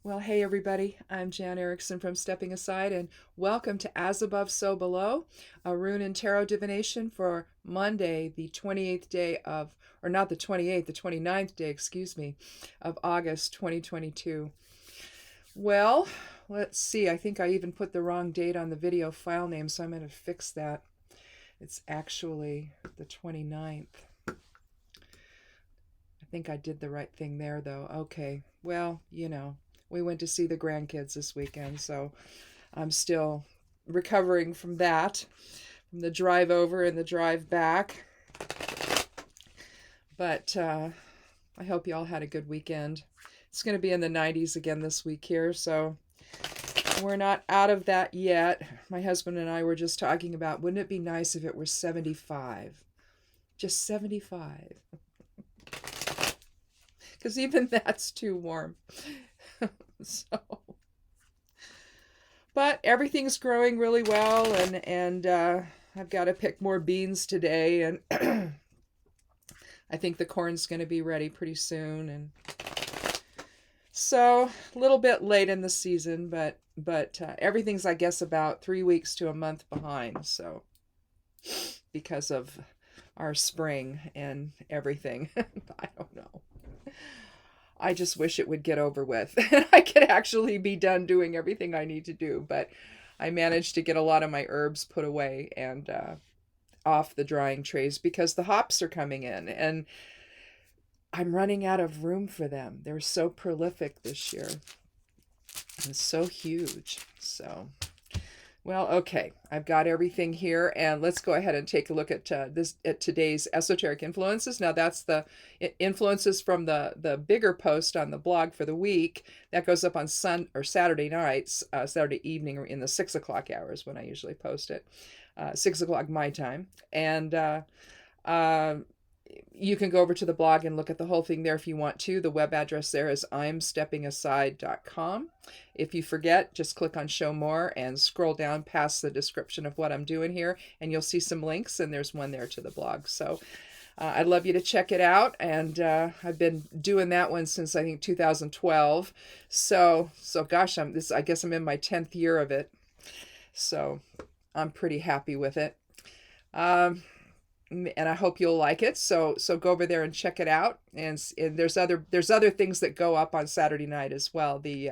Well, hey everybody, I'm Jan Erickson from Stepping Aside, and welcome to As Above, So Below, a rune and tarot divination for Monday, the 28th day of, or not the 28th, the 29th day, excuse me, of August 2022. Well, let's see, I think I even put the wrong date on the video file name, so I'm going to fix that. It's actually the 29th. I think I did the right thing there, though. Okay, well, we went to see the grandkids this weekend, so I'm still recovering from that, from the drive over and the drive back. But I hope you all had a good weekend. It's going to be in the 90s again this week here, so we're not out of that yet. My husband and I were just talking about, wouldn't it be nice if it were 75? Just 75. Because even that's too warm. So, but everything's growing really well, and I've got to pick more beans today, and I think the corn's going to be ready pretty soon, and so a little bit late in the season, but everything's, I guess, about 3 weeks to a month behind, so because of our spring and everything. I don't know. I just wish it would get over with and I could actually be done doing everything I need to do. But I managed to get a lot of my herbs put away and off the drying trays because the hops are coming in and I'm running out of room for them. They're so prolific this year and so huge. So, well, okay, I've got everything here, and let's go ahead and take a look at today's esoteric influences. Now, that's the influences from the bigger post on the blog for the week that goes up on Saturday nights, Saturday evening, or in the 6 o'clock hours when I usually post it, 6 o'clock my time, and you can go over to the blog and look at the whole thing there if you want to. The web address there is imsteppingaside.com. If you forget, just click on show more and scroll down past the description of what I'm doing here, and you'll see some links, and there's one there to the blog. So I'd love you to check it out, and I've been doing that one since I think 2012. So gosh, I guess I'm in my 10th year of it. So I'm pretty happy with it. And I hope you'll like it. So go over there and check it out. And there's other things that go up on Saturday night as well. The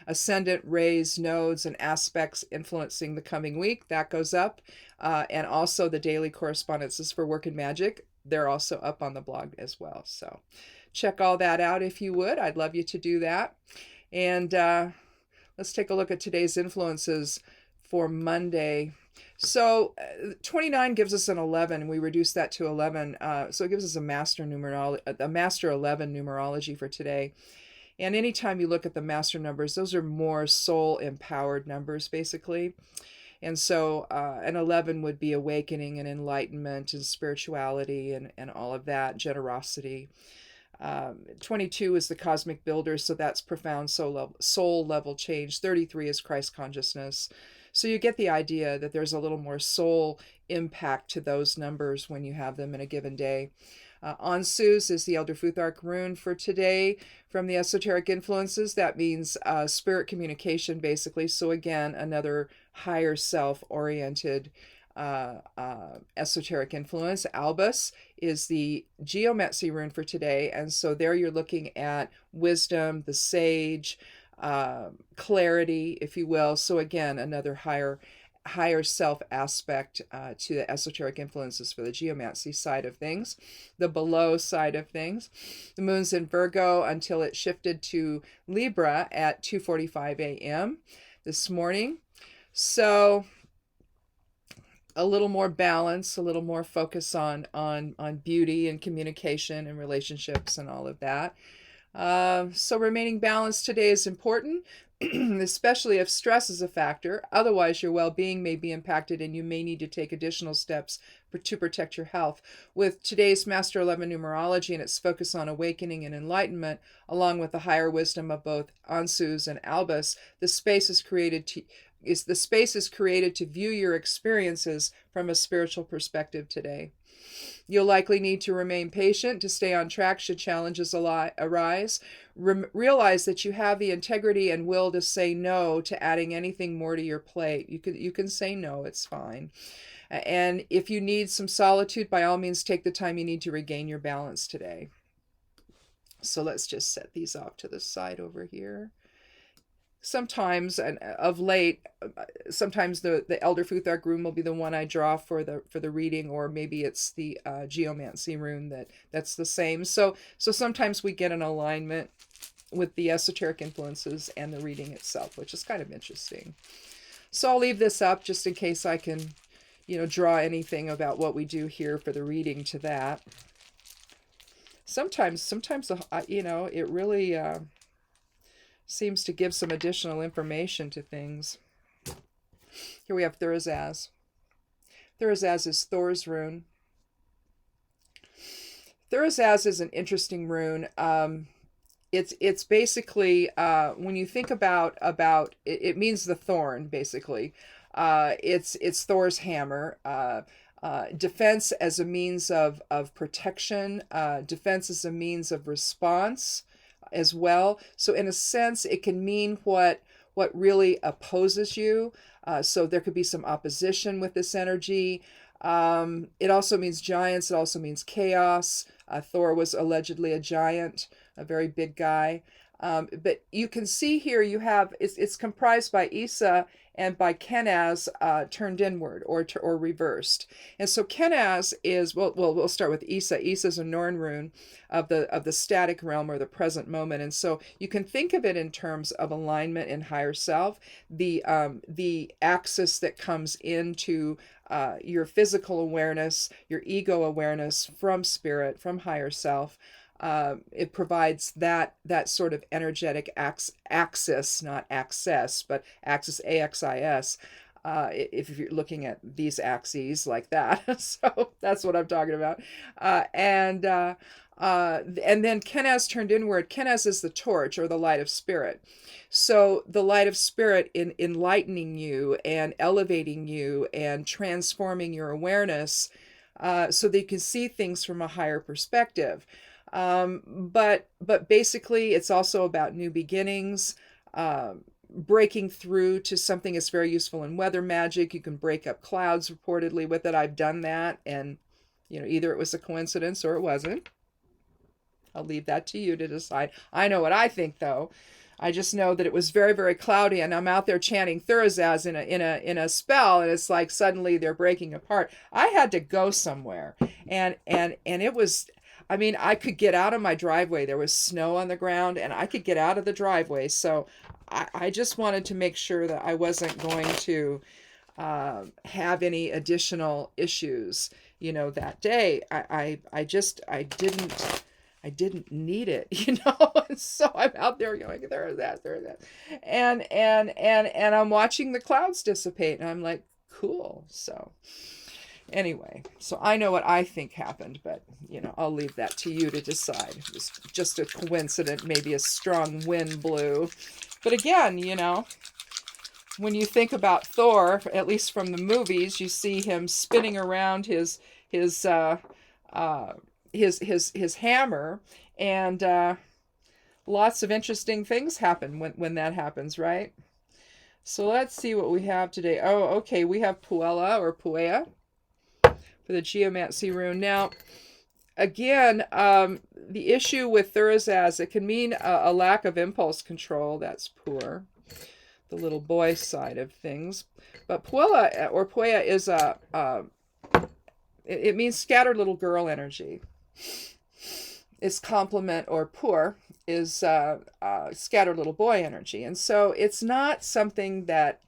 ascendant rays, nodes, and aspects influencing the coming week, that goes up. And also the daily correspondences for work and magic, they're also up on the blog as well. So check all that out if you would. I'd love you to do that. And let's take a look at today's influences for Monday. So 29 gives us an 11, and we reduce that to 11. So it gives us a master 11 numerology for today. And anytime you look at the master numbers, those are more soul empowered numbers, basically. And so an 11 would be awakening and enlightenment and spirituality and all of that, generosity. 22 is the cosmic builder, so that's profound soul level change. 33 is Christ consciousness. So you get the idea that there's a little more soul impact to those numbers when you have them in a given day. Ansus is the Elder Futhark rune for today from the esoteric influences. That means spirit communication, basically. So again, another higher self-oriented esoteric influence. Albus is the Geomancy rune for today. And so there you're looking at wisdom, the sage, clarity, if you will. So again, another higher self aspect to the esoteric influences for the geomancy side of things, the below side of things. The moon's in Virgo until it shifted to Libra at 2:45 a.m. this morning. So a little more balance, a little more focus on beauty and communication and relationships and all of that. So remaining balanced today is important, especially if stress is a factor. Otherwise, your well-being may be impacted and you may need to take additional steps to protect your health. With today's Master 11 numerology and its focus on awakening and enlightenment, along with the higher wisdom of both Ansus and Albus, the space is created is the space is created to view your experiences from a spiritual perspective today. You'll likely need to remain patient to stay on track should challenges arise. Realize that you have the integrity and will to say no to adding anything more to your plate. You can say no, it's fine. And if you need some solitude, by all means, take the time you need to regain your balance today. So let's just set these off to the side over here. Sometimes, and of late, sometimes the Elder Futhark rune will be the one I draw for the reading, or maybe it's the Geomancy rune that's the same. So sometimes we get an alignment with the esoteric influences and the reading itself, which is kind of interesting. So I'll leave this up just in case I can, draw anything about what we do here for the reading to that. Sometimes, it really seems to give some additional information to things. Here we have Thurazaz. Thurazaz is Thor's rune. Thurazaz is an interesting rune. It's basically, when you think about it means the thorn, basically. It's Thor's hammer. Defense as a means of protection. Defense as a means of response as well. So in a sense, it can mean what really opposes you. So there could be some opposition with this energy. It also means giants. It also means chaos. Thor was allegedly a giant, a very big guy. But you can see here it's comprised by Isa and by Kenaz turned inward or reversed. And so Kenaz is, we'll start with Isa. Isa is a Norn rune of the static realm or the present moment. And so you can think of it in terms of alignment in higher self, the axis that comes into your physical awareness, your ego awareness from spirit, from higher self. It provides that sort of energetic axis, not access, but axis, AXIS, if you're looking at these axes like that. So that's what I'm talking about. And then Kenaz turned inward. Kenaz is the torch or the light of spirit. So the light of spirit in enlightening you and elevating you and transforming your awareness so that you can see things from a higher perspective. But basically it's also about new beginnings, breaking through to something that's very useful in weather magic. You can break up clouds reportedly with it. I've done that, and either it was a coincidence or it wasn't. I'll leave that to you to decide. I know what I think, though. I just know that it was very, very cloudy, and I'm out there chanting Thurazaz in a spell, and it's like suddenly they're breaking apart. I had to go somewhere, and it was, I mean, I could get out of my driveway. There was snow on the ground, and I could get out of the driveway. So I just wanted to make sure that I wasn't going to have any additional issues, that day. I didn't need it, and so I'm out there going, there's that. And I'm watching the clouds dissipate, and I'm like, cool. So anyway, so I know what I think happened, but, I'll leave that to you to decide. It was just a coincidence, maybe a strong wind blew. But again, when you think about Thor, at least from the movies, you see him spinning around his hammer, and lots of interesting things happen when that happens, right? So let's see what we have today. Oh, okay, we have Puella or Puea for the Geomancy rune. Now, again, the issue with Thurazaz, it can mean a lack of impulse control. That's poor, the little boy side of things. But Puella or Puea is it means scattered little girl energy. Its complement, or poor, is scattered little boy energy. And so it's not something that,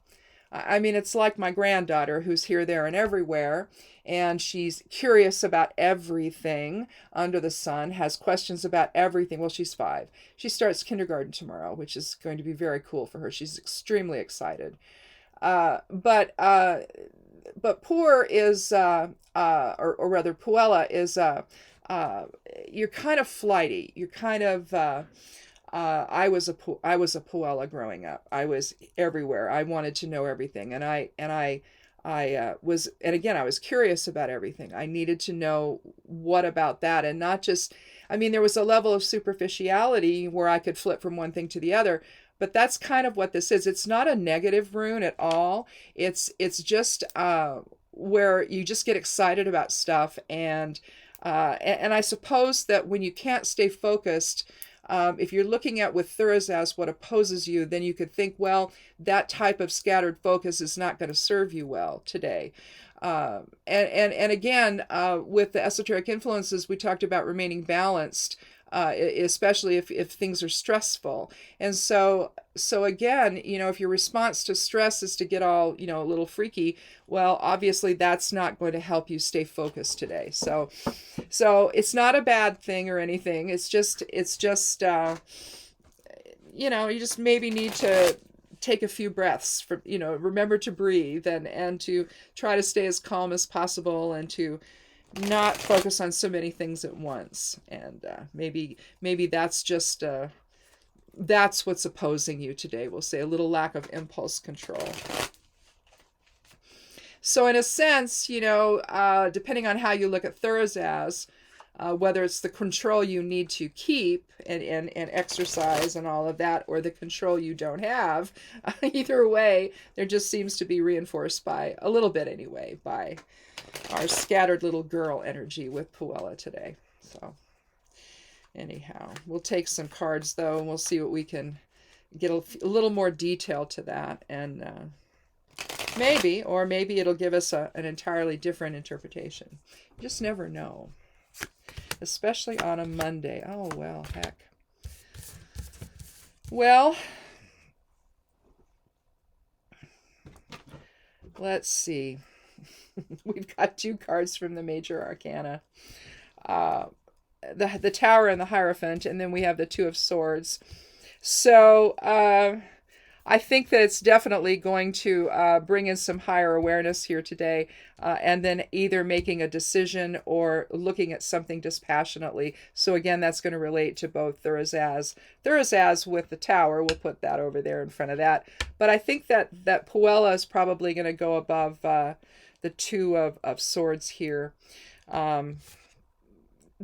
it's like my granddaughter who's here, there, and everywhere, and she's curious about everything under the sun, has questions about everything. Well, she's 5. She starts kindergarten tomorrow, which is going to be very cool for her. She's extremely excited. But poor is, or rather Puella is, you're kind of flighty. You're kind of, I was a Puella growing up. I was everywhere. I wanted to know everything, and I was, and again, I was curious about everything. I needed to know what about that, and not just. I mean, there was a level of superficiality where I could flip from one thing to the other, but that's kind of what this is. It's not a negative rune at all. It's just where you just get excited about stuff, and I suppose that when you can't stay focused, if you're looking at with Thurisaz what opposes you, then you could think, well, that type of scattered focus is not going to serve you well today. And again, with the esoteric influences, we talked about remaining balanced, especially if things are stressful. And so again, if your response to stress is to get all, a little freaky, well, obviously that's not going to help you stay focused today. So it's not a bad thing or anything. It's just you just maybe need to take a few breaths for, remember to breathe and to try to stay as calm as possible and to not focus on so many things at once. And maybe that's just that's what's opposing you today. We'll say a little lack of impulse control. So in a sense, depending on how you look at Thurisaz, whether it's the control you need to keep and exercise and all of that, or the control you don't have, either way, there just seems to be reinforced by, a little bit anyway, by our scattered little girl energy with Puella today. So anyhow, we'll take some cards though, and we'll see what we can get a little more detail to that. And maybe it'll give us an entirely different interpretation. You just never know. Especially on a Monday. Oh, well, heck. Well, let's see. We've got two cards from the Major Arcana. The Tower and the Hierophant, and then we have the Two of Swords. So, I think that it's definitely going to bring in some higher awareness here today, and then either making a decision or looking at something dispassionately. So again, that's going to relate to both Thurisaz. Thurisaz with the Tower, we'll put that over there in front of that. But I think that Puella is probably going to go above the Two of Swords here.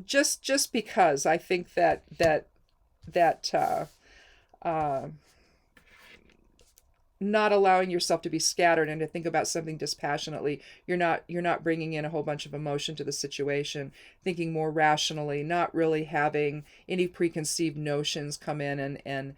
Just because I think that not allowing yourself to be scattered and to think about something dispassionately. You're not bringing in a whole bunch of emotion to the situation, thinking more rationally, not really having any preconceived notions come in and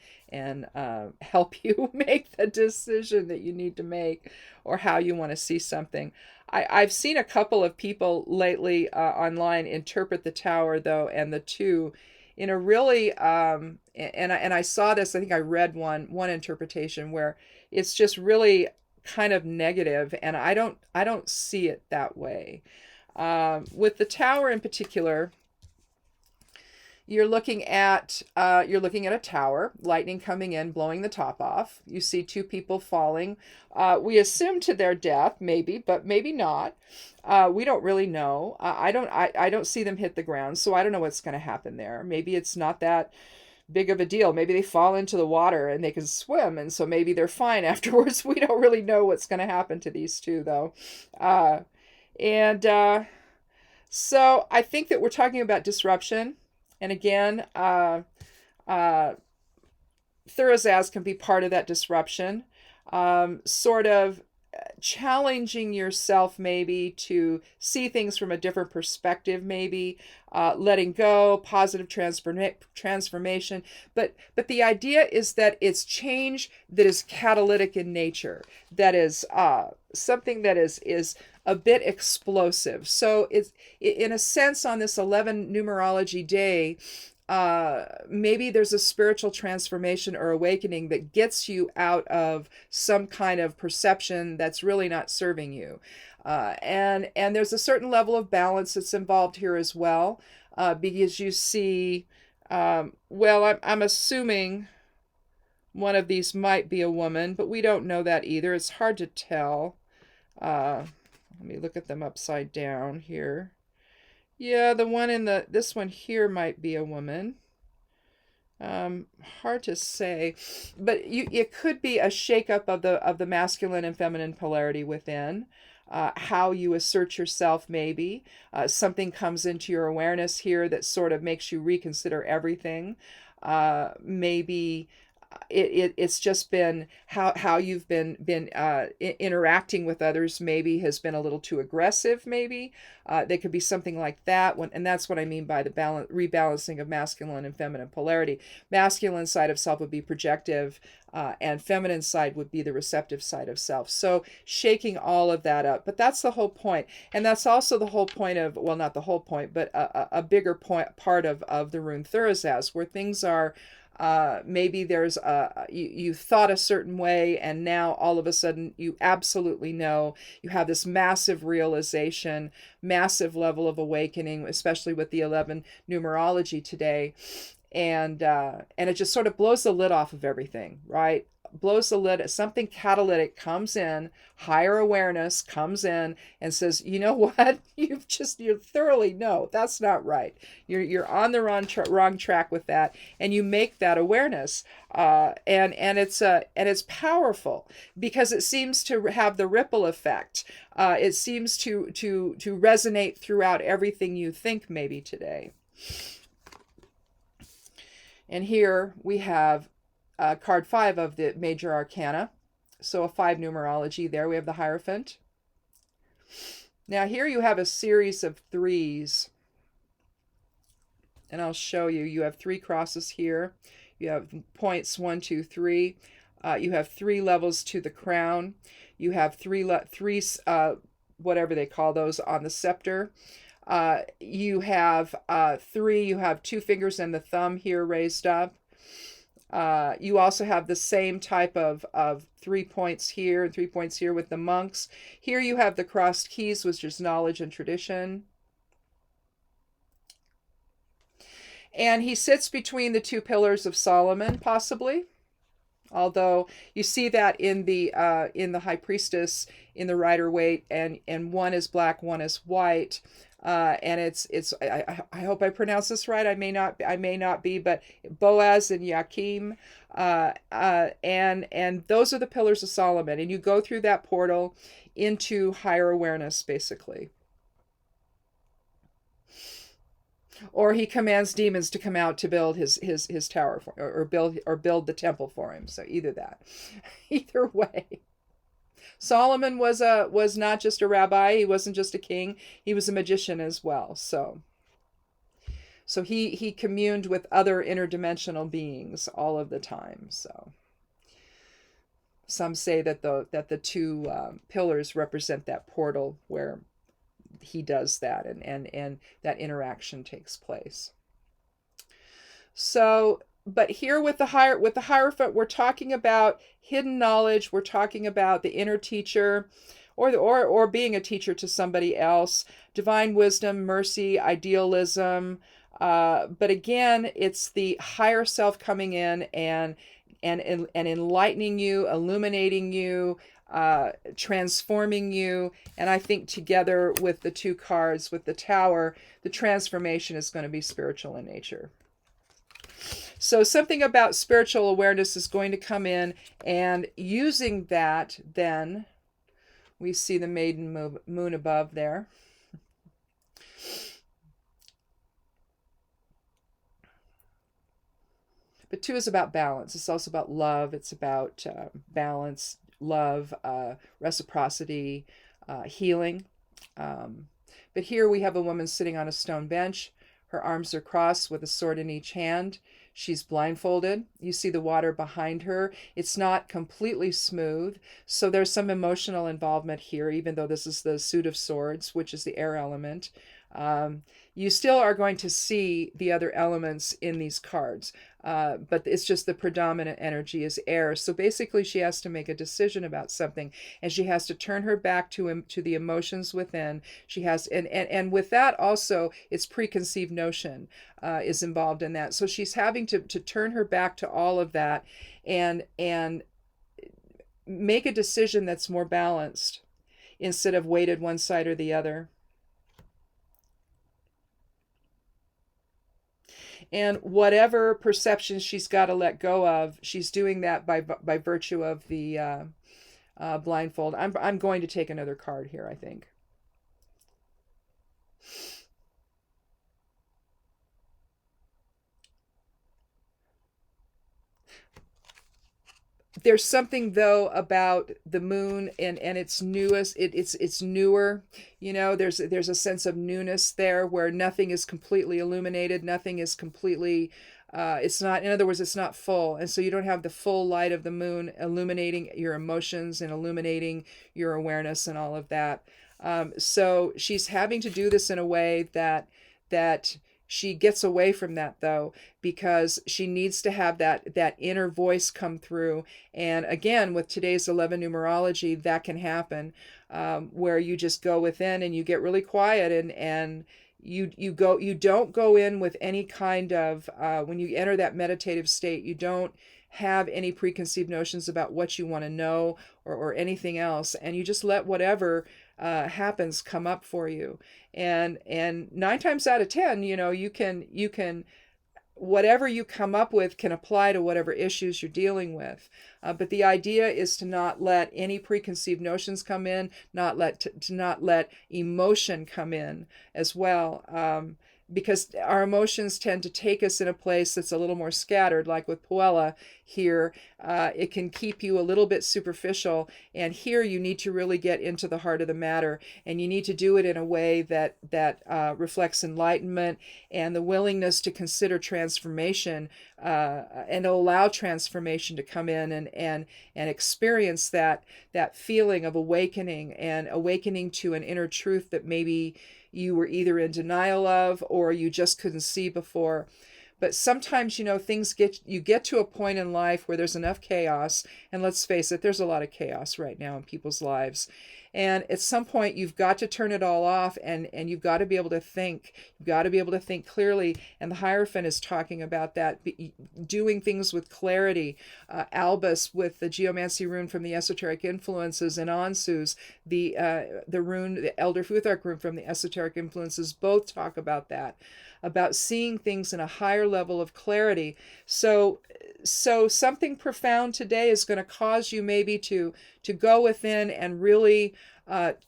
help you make the decision that you need to make or how you want to see something. I've seen a couple of people lately online interpret the Tower though and the Two in a really and I saw this. I think I read one interpretation where it's just really kind of negative, and I don't see it that way. With the Tower in particular, you're looking at a tower, lightning coming in, blowing the top off. You see two people falling. We assume to their death, maybe, but maybe not. We don't really know. I don't see them hit the ground, so I don't know what's going to happen there. Maybe it's not that big of a deal. Maybe they fall into the water and they can swim, and so maybe they're fine afterwards. We don't really know what's going to happen to these two, though. So I think that we're talking about disruption. And again, Thurisaz can be part of that disruption. Sort of challenging yourself maybe to see things from a different perspective, maybe letting go, positive transformation. But the idea is that it's change that is catalytic in nature, that is something that is a bit explosive. So it's in a sense on this 11 numerology day, maybe there's a spiritual transformation or awakening that gets you out of some kind of perception that's really not serving you. And there's a certain level of balance that's involved here as well, because you see, well, I'm assuming one of these might be a woman, but we don't know that either. It's hard to tell. Let me look at them upside down here. Yeah, the one in this one here might be a woman. Hard to say, but it could be a shakeup of the masculine and feminine polarity within. How you assert yourself, maybe. Something comes into your awareness here that sort of makes you reconsider everything. Maybe it's just been how you've been interacting with others, maybe has been a little too aggressive, maybe. There could be something like that and that's what I mean by the rebalancing of masculine and feminine polarity. Masculine side of self would be projective, and feminine side would be the receptive side of self. So shaking all of that up, but that's the whole point. And that's also the whole point of, well, not the whole point, but a bigger part of the rune Thurisaz, where things are, maybe there's you thought a certain way, and now all of a sudden you absolutely know. You have this massive realization, massive level of awakening, especially with the 11 numerology today, and it just sort of blows the lid off of everything, right? Blows the lid. Something catalytic comes in, higher awareness comes in and says, you know what, you thoroughly know that's not right. You're on the wrong track with that, and you make that awareness, and it's powerful because it seems to have the ripple effect. It seems to resonate throughout everything you think maybe today. And here we have card 5 of the major arcana. So a 5 numerology there. We have the Hierophant. Now here you have a series of 3s. And I'll show you. You have 3 crosses here. You have points 1, 2, 3. You have 3 levels to the crown. You have three whatever they call those on the scepter. You have 3. You have 2 fingers and the thumb here raised up. You also have the same type of 3 points here and 3 points here with the monks. Here you have the crossed keys, which is knowledge and tradition. And he sits between the 2 pillars of Solomon, possibly. Although you see that in the High Priestess, in the Rider-Waite, and one is black, one is white. And it's I hope I pronounce this right. I may not be, but Boaz and Yakim, and those are the pillars of Solomon, and you go through that portal into higher awareness, basically. Or he commands demons to come out to build his tower or build the temple for him. So either that, either way. Solomon was not just a rabbi. He wasn't just a king. He was a magician as well. So he communed with other interdimensional beings all of the time. So some say that the 2 pillars represent that portal where he does that, and that interaction takes place. So, but here with the Hierophant, we're talking about hidden knowledge. We're talking about the inner teacher, or being a teacher to somebody else. Divine wisdom, mercy, idealism. But again, it's the higher self coming in and enlightening you, illuminating you, transforming you. And I think together with the 2 cards, with the Tower, the transformation is going to be spiritual in nature. So something about spiritual awareness is going to come in, and using that, then we see the maiden moon above there. But 2 is about balance. It's also about love. It's about balance, love, reciprocity, healing. But here we have a woman sitting on a stone bench. Her arms are crossed with a sword in each hand. She's blindfolded. You see the water behind her. It's not completely smooth. So there's some emotional involvement here, even though this is the suit of swords, which is the air element. You still are going to see the other elements in these cards, but it's just the predominant energy is air. So basically she has to make a decision about something, and she has to turn her back to the emotions within. She has, and with that also, it's preconceived notion is involved in that. So she's having to turn her back to all of that and make a decision that's more balanced instead of weighted one side or the other. And whatever perceptions she's got to let go of, she's doing that by virtue of the blindfold. I'm going to take another card here, I think. There's something though about the moon and its newest it's newer, you know, there's a sense of newness there where nothing is completely illuminated, nothing is completely it's not, in other words, it's not full, and so you don't have the full light of the moon illuminating your emotions and illuminating your awareness and all of that. So she's having to do this in a way that she gets away from that though, because she needs to have that inner voice come through. And again, with today's 11 numerology, that can happen, where you just go within and you get really quiet, and you don't go in with any kind of when you enter that meditative state, you don't have any preconceived notions about what you want to know, or anything else, and you just let whatever happens come up for you. And 9 times out of 10, you know, you can whatever you come up with can apply to whatever issues you're dealing with. But the idea is to not let any preconceived notions come in, to not let emotion come in as well. Because our emotions tend to take us in a place that's a little more scattered, like with Puella here. It can keep you a little bit superficial, and here you need to really get into the heart of the matter, and you need to do it in a way that reflects enlightenment and the willingness to consider transformation, and allow transformation to come in and experience that feeling of awakening, and awakening to an inner truth that maybe you were either in denial of or you just couldn't see before. But sometimes, you know, you get to a point in life where there's enough chaos, and let's face it, there's a lot of chaos right now in people's lives. And at some point you've got to turn it all off, and you've got to be able to think. You've got to be able to think clearly, and the Hierophant is talking about that, doing things with clarity. Albus with the Geomancy rune from the Esoteric Influences, and Ansu's the rune, the Elder Futhark rune from the Esoteric Influences, both talk about that, about seeing things in a higher level of clarity. So something profound today is going to cause you maybe to go within and really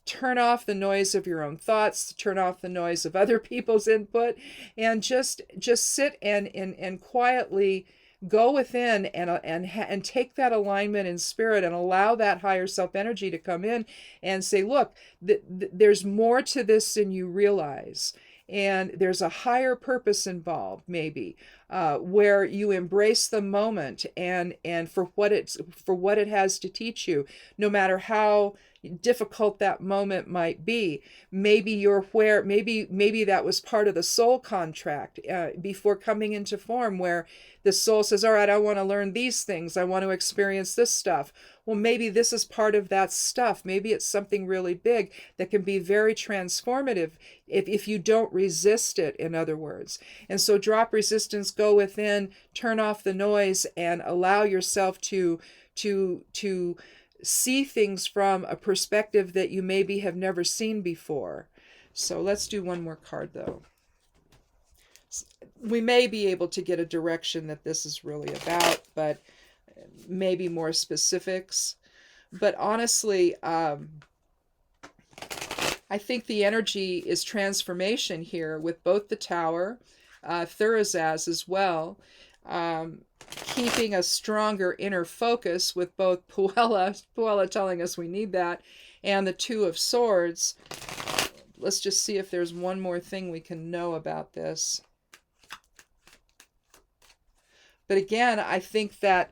turn off the noise of your own thoughts, turn off the noise of other people's input, and just sit and quietly go within and take that alignment in spirit, and allow that higher self energy to come in and say, look, there's more to this than you realize. And there's a higher purpose involved, maybe, where you embrace the moment and for what it has to teach you, no matter how difficult that moment might be. Maybe maybe that was part of the soul contract before coming into form, where the soul says, all right, I want to learn these things, I want to experience this stuff. Well, maybe this is part of that stuff. Maybe it's something really big that can be very transformative if you don't resist it, in other words. And so drop resistance, go within, turn off the noise, and allow yourself to see things from a perspective that you maybe have never seen before. So let's do one more card, though. We may be able to get a direction that this is really about, but maybe more specifics. But honestly, I think the energy is transformation here, with both the Tower, Thurazaz as well, keeping a stronger inner focus with both Puella telling us we need that, and the Two of Swords. Let's just see if there's one more thing we can know about this. But again, I think that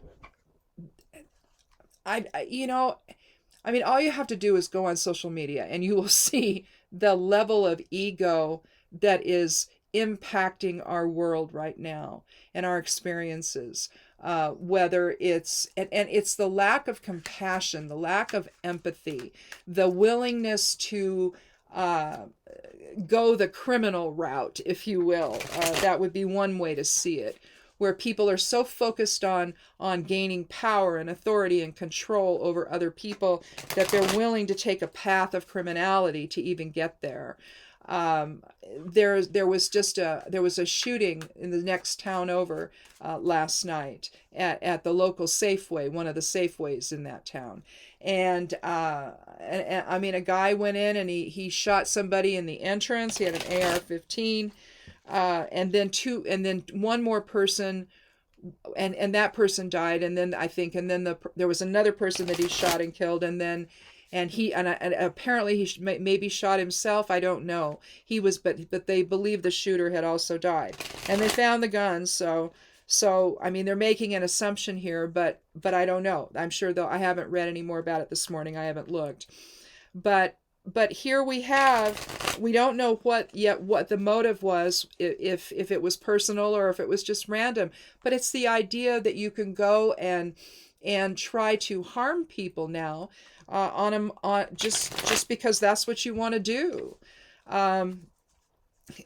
all you have to do is go on social media, and you will see the level of ego that is impacting our world right now and our experiences. Whether it's the lack of compassion, the lack of empathy, the willingness to go the criminal route, if you will. That would be one way to see it, where people are so focused on gaining power and authority and control over other people that they're willing to take a path of criminality to even get there. Um, there was a shooting in the next town over last night at the local Safeway, one of the Safeways in that town. And I mean, a guy went in and he shot somebody in the entrance. He had an AR-15, and then one more person, and that person died. And then I think, and then there was another person that he shot and killed, and apparently he maybe shot himself. I don't know. He was, but they believe the shooter had also died, and they found the guns. So I mean, they're making an assumption here, but I don't know. I'm sure, though, I haven't read any more about it this morning. I haven't looked, but here we don't know what the motive was, if it was personal or if it was just random. But it's the idea that you can go and try to harm people now, just because that's what you want to do.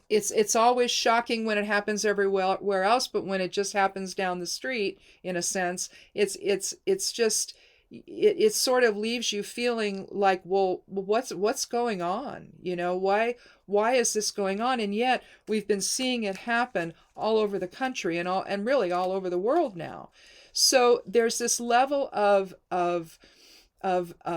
It's always shocking when it happens everywhere else, but when it just happens down the street, in a sense, it's just, it sort of leaves you feeling like, well, what's going on? Why is this going on? And yet we've been seeing it happen all over the country and really all over the world now. So there's this level of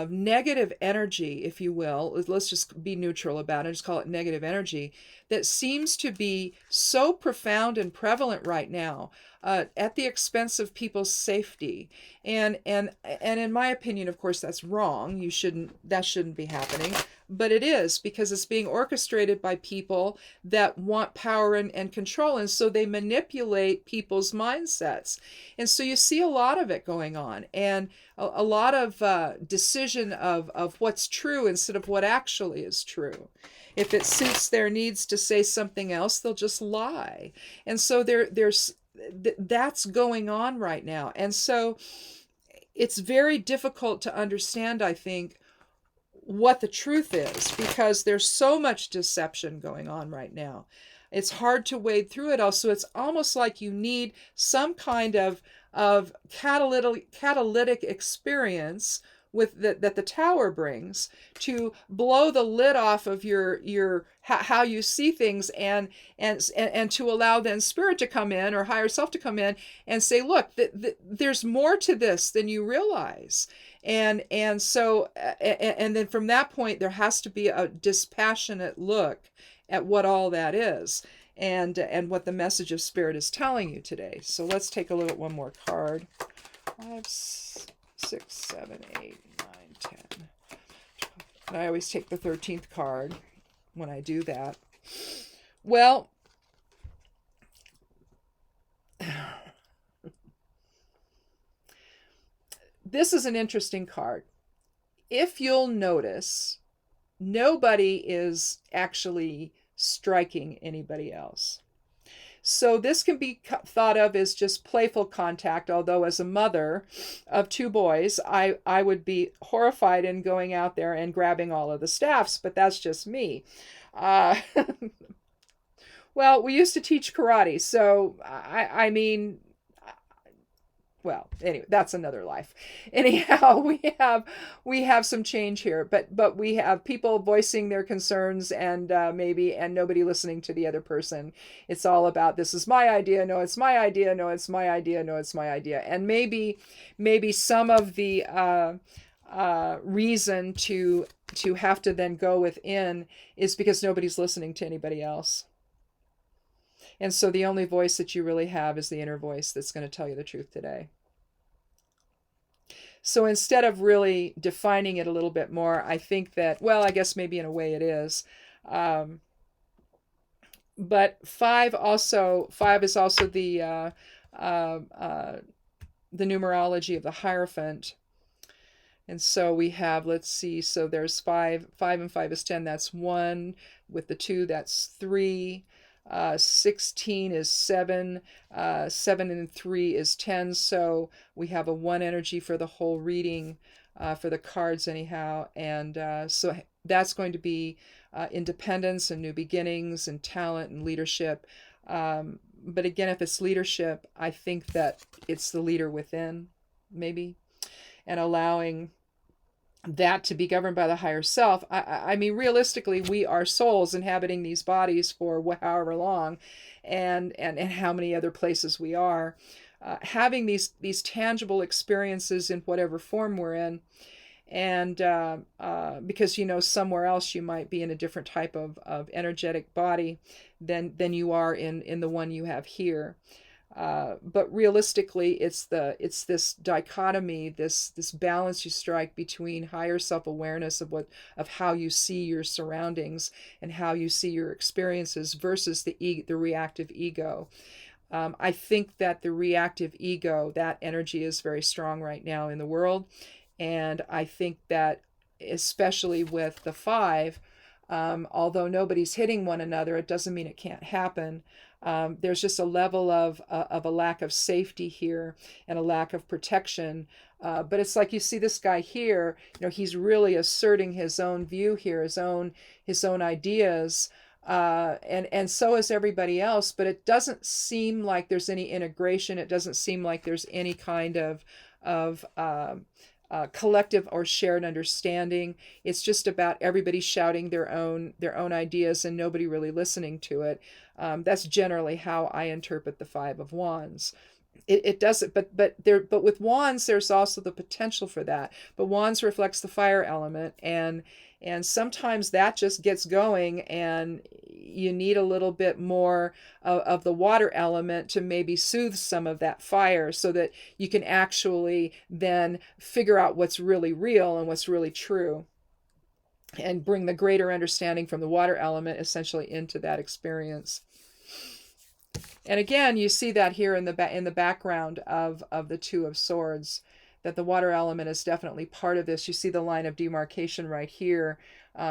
negative energy, if you will. Let's just be neutral about it, just call it negative energy, that seems to be so profound and prevalent right now, at the expense of people's safety. And in my opinion, of course, that's wrong. That shouldn't be happening. But it is, because it's being orchestrated by people that want power and control. And so they manipulate people's mindsets. And so you see a lot of it going on, and a lot of decision of what's true instead of what actually is true. If it suits their needs to say something else, they'll just lie. And so that's going on right now. And so it's very difficult to understand, I think, what the truth is, because there's so much deception going on right now. It's hard to wade through it all. So it's almost like you need some kind of catalytic experience that the tower brings, to blow the lid off of your how you see things, and to allow then spirit to come in, or higher self to come in and say, look, there's more to this than you realize. And so then from that point, there has to be a dispassionate look at what all that is, and what the message of spirit is telling you today. So let's take a look at one more card. 5, 6, 7, 8, 9, 10. And I always take the 13th card when I do that. Well, this is an interesting card. If you'll notice, nobody is actually striking anybody else. So this can be thought of as just playful contact, although as a mother of 2 boys, I would be horrified in going out there and grabbing all of the staffs, but that's just me. Well, we used to teach karate, so I mean, well, anyway, that's another life. Anyhow, we have some change here, but we have people voicing their concerns, and nobody listening to the other person. It's all about, this is my idea, no, it's my idea, no, it's my idea, no, it's my idea. And maybe some of the reason to have to then go within is because nobody's listening to anybody else. And so the only voice that you really have is the inner voice that's going to tell you the truth today. So instead of really defining it a little bit more, I think that, well, I guess maybe in a way it is. But 5 is also the numerology of the Hierophant. And so we have, let's see, so there's 5 and 5 is 10. That's 1. With the 2, that's 3. 16 is 7, 7 and 3 is 10. So we have a 1 energy for the whole reading, for the cards anyhow. And so that's going to be independence and new beginnings and talent and leadership. But again, if it's leadership, I think that it's the leader within, maybe, and allowing that to be governed by the higher self. I mean, realistically, we are souls inhabiting these bodies for however long, and how many other places we are, having these tangible experiences in whatever form we're in, and because somewhere else you might be in a different type of energetic body than you are in the one you have here. But realistically, it's this dichotomy, this balance you strike between higher self-awareness of how you see your surroundings and how you see your experiences versus the reactive ego. I think that the reactive ego, that energy is very strong right now in the world, and I think that especially with the five, although nobody's hitting one another, it doesn't mean it can't happen. There's just a level of a lack of safety here and a lack of protection. But it's like you see this guy here, he's really asserting his own view here, his own ideas, and so is everybody else. But it doesn't seem like there's any integration. It doesn't seem like there's any kind of collective or shared understanding. It's just about everybody shouting their own ideas and nobody really listening to it. That's generally how I interpret the Five of Wands. It doesn't, but with wands there's also the potential for that. But wands reflects the fire element, and sometimes that just gets going, and you need a little bit more of the water element to maybe soothe some of that fire, so that you can actually then figure out what's really real and what's really true, and bring the greater understanding from the water element essentially into that experience. And again, you see that here in the background of the Two of Swords, that the water element is definitely part of this. You see the line of demarcation right here.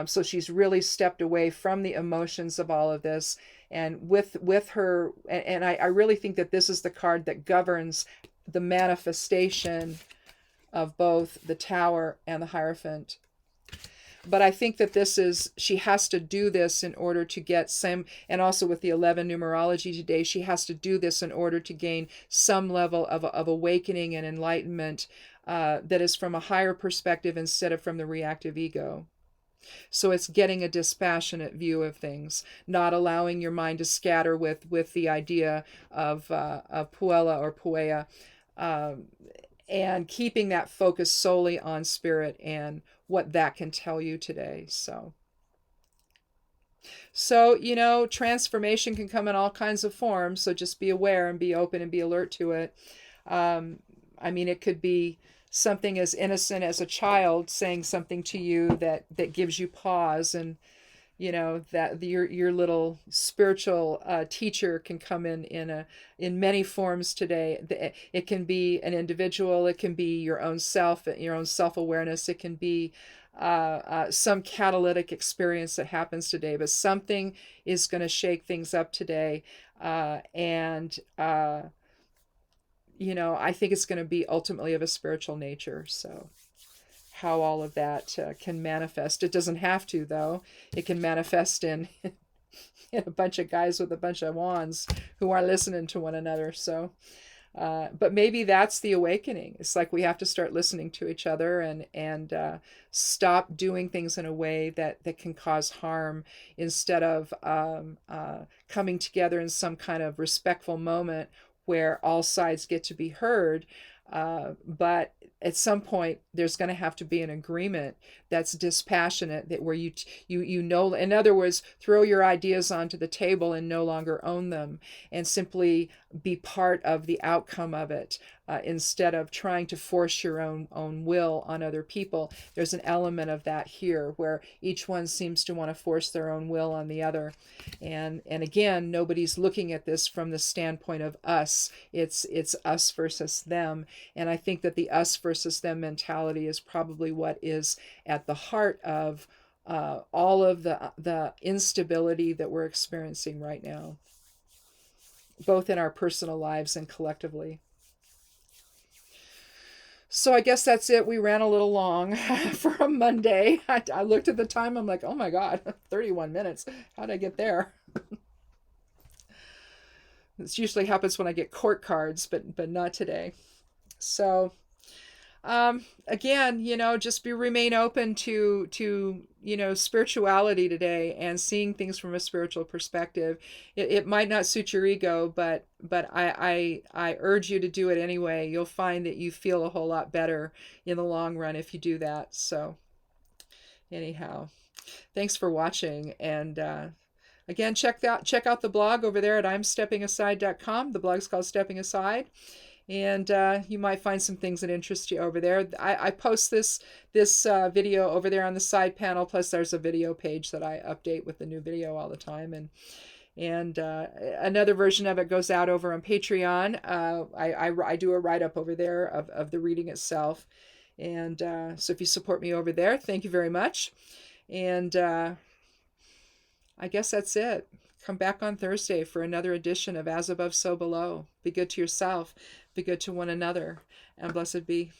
So she's really stepped away from the emotions of all of this, and with her, and I really think that this is the card that governs the manifestation of both the Tower and the Hierophant. But I think that she has to do this in order to get some, and also with the 11 numerology today, she has to do this in order to gain some level of awakening and enlightenment that is from a higher perspective instead of from the reactive ego. So it's getting a dispassionate view of things, not allowing your mind to scatter with the idea of puella or puea, and keeping that focus solely on spirit and what that can tell you today. So transformation can come in all kinds of forms. So just be aware and be open and be alert to it. I mean, it could be something as innocent as a child saying something to you that gives you pause, and that your little spiritual teacher can come in many forms today. It can be an individual, it can be your own self, your own self-awareness, it can be some catalytic experience that happens today, but something is going to shake things up today, and I think it's going to be ultimately of a spiritual nature. So how all of that can manifest. It doesn't have to, though. It can manifest in a bunch of guys with a bunch of wands who aren't listening to one another. So, but maybe that's the awakening. It's like we have to start listening to each other and stop doing things in a way that can cause harm, instead of coming together in some kind of respectful moment where all sides get to be heard. But at some point there's going to have to be an agreement that's dispassionate, that where you in other words, throw your ideas onto the table and no longer own them, and simply be part of the outcome of it, instead of trying to force your own will on other people. There's an element of that here where each one seems to want to force their own will on the other, and again, nobody's looking at this from the standpoint of us. It's us versus them, and I think that the us versus them mentality is probably what is at the heart of all of the instability that we're experiencing right now, both in our personal lives and collectively. So I guess that's it. We ran a little long for a Monday. I looked at the time. I'm like, oh my God, 31 minutes. How'd I get there? This usually happens when I get court cards, but not today. So Again, just remain open to spirituality today and seeing things from a spiritual perspective. It might not suit your ego, but I urge you to do it anyway. You'll find that you feel a whole lot better in the long run if you do that. So anyhow, thanks for watching, and again, check out the blog over there at imsteppingaside.com. The blog's called Stepping Aside, and you might find some things that interest you over there. I post this video over there on the side panel, plus there's a video page that I update with the new video all the time, and another version of it goes out over on Patreon. I do a write-up over there of the reading itself, and so if you support me over there, thank you very much. And I guess that's it. Come back on Thursday for another edition of As Above, So Below. Be good to yourself, be good to one another, and blessed be.